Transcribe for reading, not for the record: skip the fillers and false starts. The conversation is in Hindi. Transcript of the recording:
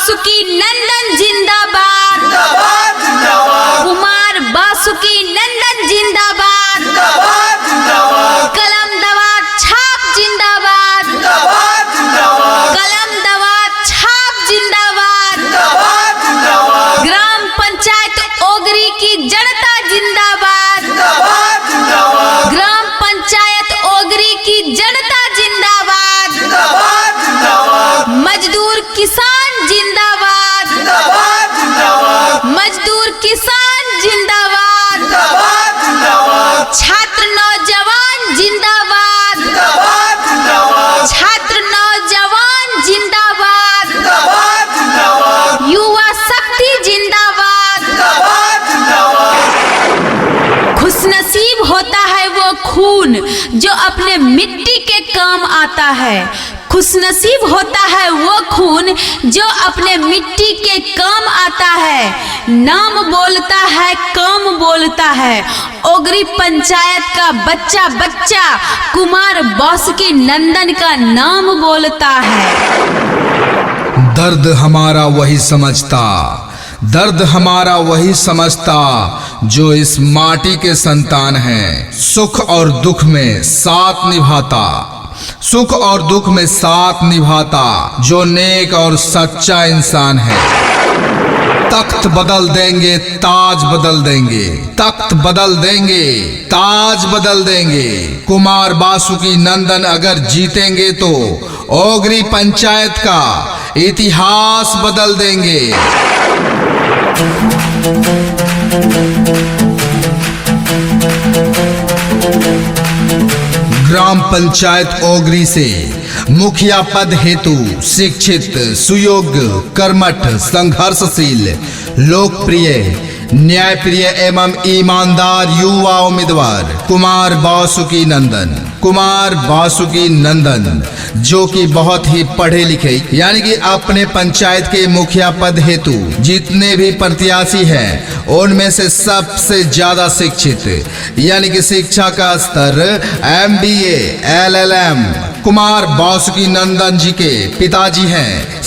बासुकी नंदन जिंदाबाद, जिंदाबाद जिंदाबाद, कुमार बासुकी नंदन जिंदाबाद, जिंदाबाद जिंदाबाद, कलम दवात छाप जिंदाबाद, जिंदाबाद जिंदाबाद, कलम दवात छाप जिंदाबाद, जिंदाबाद जिंदाबाद, ग्राम पंचायत ओगरी की जनता जिंदाबाद, जिंदाबाद जिंदाबाद, ग्राम पंचायत ओगरी की जनता जिंदाबाद, जिंदाबाद जिंदाबाद, मजदूर किसान जिंदाबाद, जिंदाबाद जिंदाबाद, मजदूर किसान जिंदाबाद, जिंदाबाद जिंदाबाद, छात्र नौजवान जिंदाबाद, जिंदाबाद जिंदाबाद, छात्र नौजवान जिंदाबाद, जिंदाबाद जिंदाबाद, युवा शक्ति जिंदाबाद। जिंदाबाद जिंदाबाद, खुशनसीब होता है वो खून जो अपने मिट्टी के काम आता है, खुशनसीब होता है वो खून जो अपने मिट्टी के काम आता है। नाम बोलता है, काम बोलता है, ओगरी पंचायत का बच्चा बच्चा कुमार बासुकी नंदन का नाम बोलता है। दर्द हमारा वही समझता, दर्द हमारा वही समझता जो इस माटी के संतान हैं। सुख और दुख में साथ निभाता, सुख और दुख में साथ निभाता जो नेक और सच्चा इंसान है। तख्त बदल देंगे, ताज बदल देंगे, तख्त बदल देंगे, ताज बदल देंगे। कुमार बासुकी नंदन अगर जीतेंगे तो ओगरी पंचायत का इतिहास बदल देंगे। ग्राम पंचायत ओगरी से मुखिया पद हेतु शिक्षित, सुयोग्य, कर्मठ, संघर्षशील, लोकप्रिय, न्यायप्रिय एवं ईमानदार युवा उम्मीदवार कुमार बासुकी नंदन, कुमार बासुकी नंदन जो कि बहुत ही पढ़े लिखे, यानी कि अपने पंचायत के मुखिया पद हेतु जितने भी प्रत्याशी हैं उनमें से सबसे ज्यादा शिक्षित, यानी कि शिक्षा का स्तर MBA LLM कुमार बासुकी नंदन जी के पिताजी हैं